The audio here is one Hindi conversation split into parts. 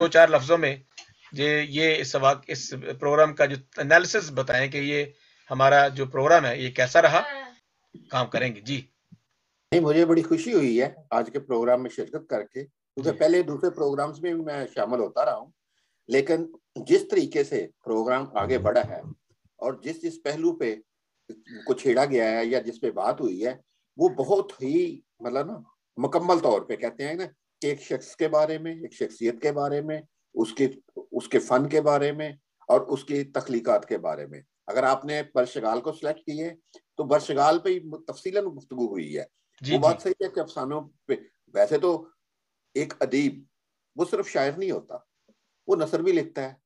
दो चार लफ्जों में ये इस प्रोग्राम का जो एनालिसिस बताएं कि ये हमारा जो प्रोग्राम है ये कैसा रहा, काम करेंगे जी। नहीं, मुझे बड़ी खुशी हुई है आज के प्रोग्राम में शिरकत करके, क्योंकि पहले दूसरे प्रोग्राम्स में भी मैं शामिल होता रहा हूँ, लेकिन जिस तरीके से प्रोग्राम आगे बढ़ा है और जिस जिस पहलू पे को छेड़ा गया है या जिस पे बात हुई है, वो बहुत ही मतलब ना मुकम्मल तौर पे कहते हैं ना कि एक शख्स के बारे में, एक शख्सियत के बारे में, उसके उसके फन के बारे में और उसकी तख्लीकात के बारे में। अगर आपने बरशगाल को सिलेक्ट किए तो बरशगाल पे ही तफसीलन गुफ्तगू हुई है। जी वो जी बात सही है कि अफसानों पे, वैसे तो एक अदीब वो सिर्फ शायर नहीं होता, वो नसर भी लिखता है,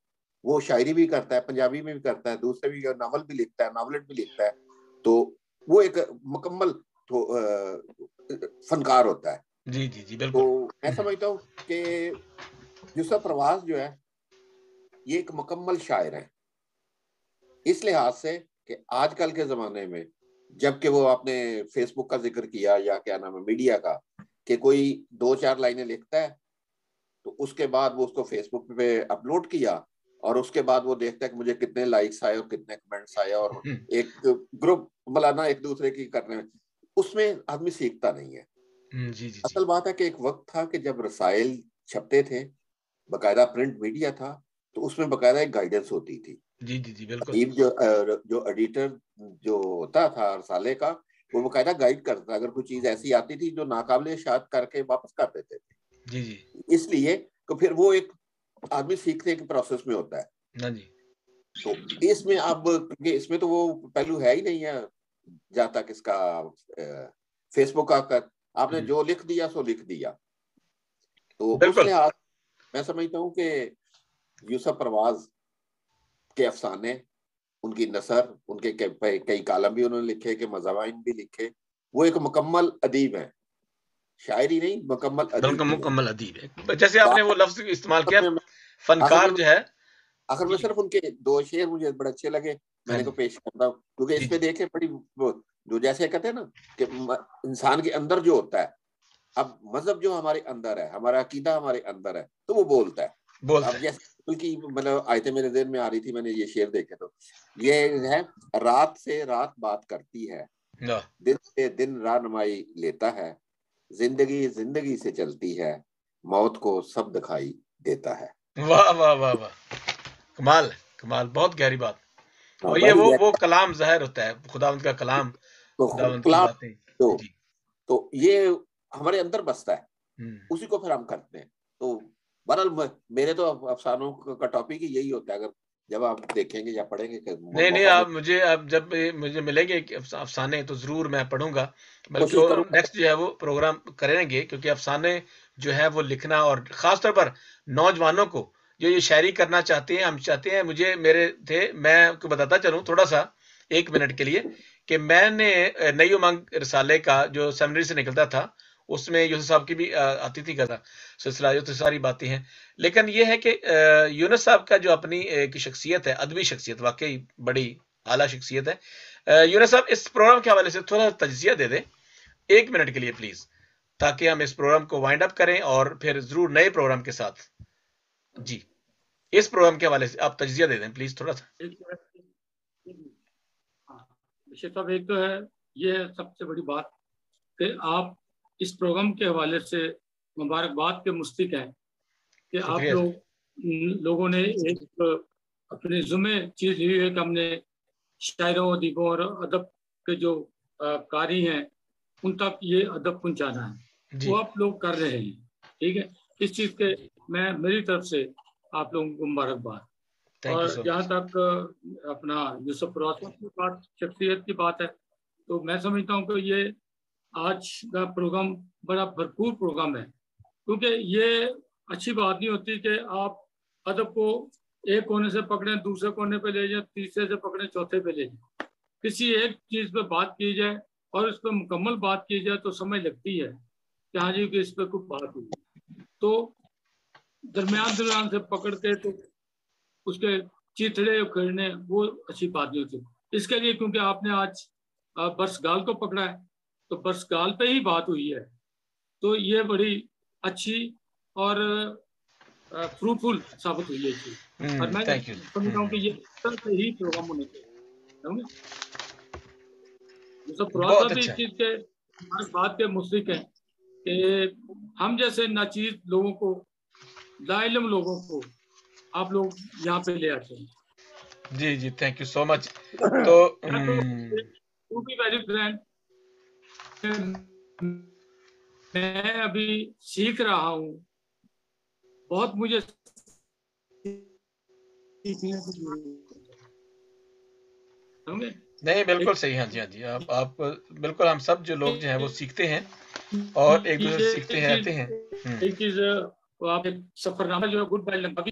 वो शायरी भी करता है, पंजाबी में भी करता है, दूसरे भी नावल भी लिखता है, नावलेट भी लिखता है। तो वो एक मुकम्मल तो, फनकार होता है। जी जी जी तो बिल्कुल। मैं समझता हूँ कि यूसुफ प्रवास जो है ये एक मुकम्मल शायर है, इस लिहाज से कि आजकल के जमाने में, जबकि वो आपने फेसबुक का जिक्र किया या क्या नाम है मीडिया का, कि कोई दो चार लाइनें लिखता है तो उसके बाद वो उसको फेसबुक पे अपलोड किया और उसके बाद वो देखता है कि मुझे कितने लाइक्स आए और कितने कमेंट्स आए, और एक ग्रुप मलाना एक दूसरे की करने में, उसमें आदमी सीखता नहीं है। जी जी जी असल बात है कि एक वक्त था कि जब रसाइल छपते थे, बकायदा प्रिंट मीडिया था, तो उसमें बकायदा एक गाइडेंस होती थी। जी जी जी बिल्कुल। अदीब जो एडिटर जो होता था रसाले का, वो बकायदा गाइड करता था, अगर कोई चीज ऐसी आती थी जो नाकाबिले शायद करके वापस कर देते थे। जी जी इसलिए तो फिर वो एक आदमी सीखने के प्रोसेस में होता है। ना जी। तो इसमें अब क्योंकि इसमें तो वो पहलू है ही नहीं है, जहाँ तक इसका फेसबुक का आपने जो लिख दिया सो लिख दिया। तो उस बिल्कुल लिहाज मैं समझता हूँ कि यूसुफ परवाज के अफसाने, उनकी नसर, उनके कई कालम भी उन्होंने लिखे, कि मज़ावाइन भी लिखे, वो एक मुकम्मल अदीब है, शायरी नहीं, मुकम्मल बिल्कुल अदीब भी है। मुकम्मल अदीब है, जैसे तो आपने वो लफ्ज इस्तेमाल किया आखिर में फनकार जो है। आखिर में जी सिर्फ उनके दो शेर मुझे बड़े अच्छे लगे, हाँ मैंने को जी पेश करता हूँ, क्योंकि जी इस पे जी देखे बड़ी जो जैसे कहते हैं ना कि इंसान के अंदर जो होता है, अब मजहब जो हमारे अंदर है, हमारा अकीदा हमारे अंदर है, तो वो बोलता है। बोलता अब है। जैसे की मतलब आयतें मेरे दिल में आ रही थी, मैंने ये शेर देखे, तो ये है, रात से रात बात करती है, वाह दिन से दिन राहनुमाई लेता है, जिंदगी जिंदगी से चलती है, मौत को सब दिखाई देता है। वाह वाह वाह वाह, कमाल कमाल, बहुत गहरी बात। हाँ, और ये बड़ी वो गहरी। कलाम जाहिर होता है, खुदावंत का कलाम, तो खुदावंत की कलाम बातें। तो जी। तो ये हमारे अंदर बसता है, हम्म। उसी को फिर हम करते हैं। तो बहरहाल मेरे तो अफसानों का टॉपिक ही यही होता है, अगर जब आप देखेंगे या पढ़ेंगे कि नहीं नहीं, मौका आप मिले, मुझे, अब जब मुझे मिलेंगे कि अफसाने, तो जरूर मैं पढ़ूंगा। बल्कि कोशिश वो करूंगा। नेक्स्ट जो है वो प्रोग्राम करेंगे, क्योंकि अफसाने जो है वो लिखना, और खासतौर पर नौजवानों को जो ये शायरी करना चाहते हैं, हम चाहते हैं, मुझे मेरे थे, मैं आपको बताता चलूं थोड़ा सा, एक मिनट के लिए, कि मैंने नई उमंग रिसाले का जो सेमिनरी से निकलता था, उसमें यूसुफ साहब की भी आती थी कथा सिलसिला, जो तो सारी बातें हैं। लेकिन ये है कि यूनुस साहब का जो अपनी एक शख्सियत है, अदबी शख्सियत, वाकई बड़ी आला शख्सियत है। यूनुस साहब इस प्रोग्राम के हवाले से थोड़ा तजिया दे दें, एक मिनट के लिए प्लीज, ताकि हम इस प्रोग्राम को वाइंड अप करें और फिर जरूर नए प्रोग्राम के साथ। जी, इस प्रोग्राम के हवाले से आप तजिया दे दें प्लीज थोड़ा सा। हाँ, विषय साहब, एक तो है ये सबसे बड़ी बात कि आप इस प्रोग्राम के हवाले से मुबारकबाद के मुस्तक हैं कि आप शुक्रिया सर। लोगों ने एक अपने जुम्मे चीज हुई है कि हमने शायरों, अदीबों और अदब के जो कारी हैं उन तक ये अदब पहुंचाना है, जी वो आप लोग कर रहे हैं। ठीक है, इस चीज के मैं मेरी तरफ से आप लोगों को मुबारकबाद। थैंक यू और सो जहाँ मच। तक अपना यूसुफ प्रवासी की बात, शख्सियत की बात है, तो मैं समझता हूँ कि ये आज का प्रोग्राम बड़ा भरपूर प्रोग्राम है, क्योंकि ये अच्छी बात नहीं होती कि आप अदब को एक कोने से पकड़े, दूसरे कोने पे ले जाए, तीसरे से पकड़े, चौथे पे ले जाए। किसी एक चीज पे बात की जाए और इस पर मुकम्मल बात की जाए तो समझ लगती है कि हाँ जी कि इस पर कुछ बात हुई। तो दरमियान दरमियान से पकड़ के तो उसके चिथड़े उखड़ने वो अच्छी बात नहीं होती। इसके लिए क्योंकि आपने आज बरसगाल को पकड़ा है, तो बरसगाल पे ही बात हुई है, तो ये बड़ी अच्छी और फ्रूटफुल साबित हुई है चीज। और मैं थैंक यू। समझता हूँ कि ये से ही प्रोग्राम होने चाहिए। सब बहुत भी अच्छा इस चीज के हमारे बात के मुश्रिक हैं कि हम जैसे नाचीज लोगों को, लाइलम लोगों को आप लोग यहाँ पे ले आते हैं। जी जी, थैंक यू सो मच। तो टू बी वेरी फ्रैंक, मैं अभी सीख रहा हूँ, बहुत मुझे सीखने की जरूरत है। नहीं, बिल्कुल सही। हाँ जी, हाँ जी, आप बिल्कुल, हम सब जो लोग जो हैं वो सीखते हैं और एक दूसरे से सीखते हैं, रहते हैं। एक चीज आप एक सफरनामा जो है गुड बाय लंबा,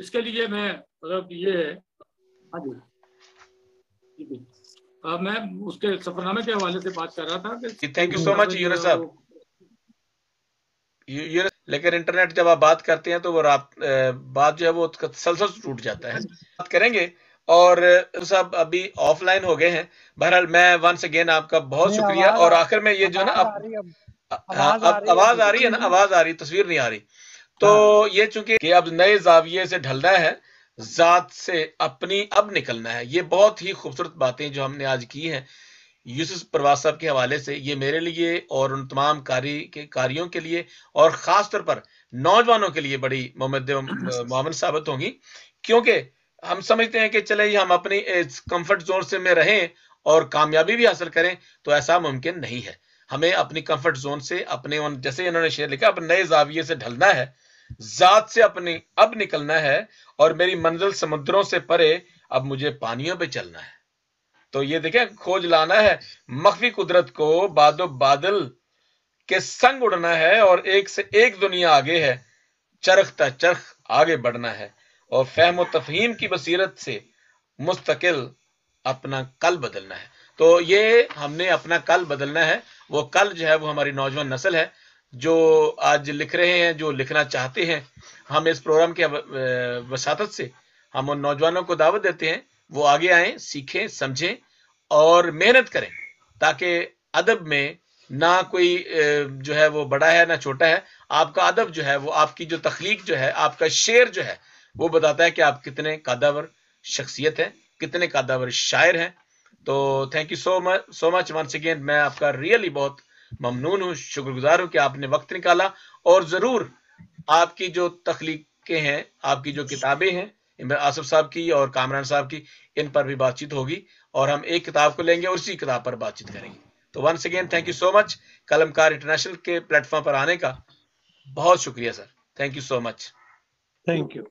इसके लिए मैं मतलब ये है। हाँ जी, मैं उसके सफरनामे के हवाले से बात कर रहा था कि thank you so much Yunus साहब। ये लेकिन इंटरनेट जब आप बात करते हैं तो वो बात जो है वो तसलसल टूट जाता है। बात करेंगे और साहब अभी ऑफलाइन हो गए हैं। बहरहाल मैं वंस अगेन आपका बहुत शुक्रिया। और आखिर में ये जो ना अब आवाज आ रही है ना, आवाज आ रही, तस्वीर नहीं आ रही। तो ये चूंकि कि अब नए जाविये से ढलना है, जात से अपनी अब निकलना है। ये बहुत ही खूबसूरत बातें जो हमने आज की हैं यूसुफ परवाज साहब के हवाले से, ये मेरे लिए और उन तमाम कारियों के लिए और खास तौर पर नौजवानों के लिए बड़ी मोमिन साबित होंगी, क्योंकि हम समझते हैं कि चले हम अपनी कंफर्ट जोन से में रहें और कामयाबी भी हासिल करें, तो ऐसा मुमकिन नहीं है। हमें अपनी कंफर्ट जोन से, अपने उन, जैसे इन्होंने शेर लिखा, अपने नए जाविये से ढलना है, जात से अपनी अब निकलना है और मेरी मंजिल समुद्रों से परे, अब मुझे पानियों पे चलना है। तो ये देखें, खोज लाना है मख्फी कुदरत को, बादो बादल के संग उड़ना है और एक से एक दुनिया आगे है, चरखता चरख आगे बढ़ना है और फहम तफहीम की बसीरत से मुस्तकिल अपना कल बदलना है। तो ये हमने अपना कल बदलना है। वो कल जो है वो हमारी नौजवान नस्ल है जो आज लिख रहे हैं, जो लिखना चाहते हैं। हम इस प्रोग्राम के वसातत से हम उन नौजवानों को दावत देते हैं, वो आगे आए, सीखें, समझें और मेहनत करें, ताकि अदब में ना कोई जो है वो बड़ा है ना छोटा है। आपका अदब जो है वो, आपकी जो तख्लीक जो है, आपका शेर जो है, वो बताता है कि आप कितने कादावर शख्सियत हैं, कितने कादावर शायर हैं। तो thank you so much once again. मैं आपका रियली बहुत ममनून हूँ, शुक्रगुजार हूँ कि आपने वक्त निकाला। और जरूर आपकी जो तख्लीकें हैं, आपकी जो किताबें हैं, इमरान आसिफ साहब की और कामरान साहब की, इन पर भी बातचीत होगी और हम एक किताब को लेंगे और उसी किताब पर बातचीत करेंगे। तो once again thank you so much Kalamkar International के प्लेटफॉर्म पर आने का। बहुत शुक्रिया sir, thank you so much. Thank you.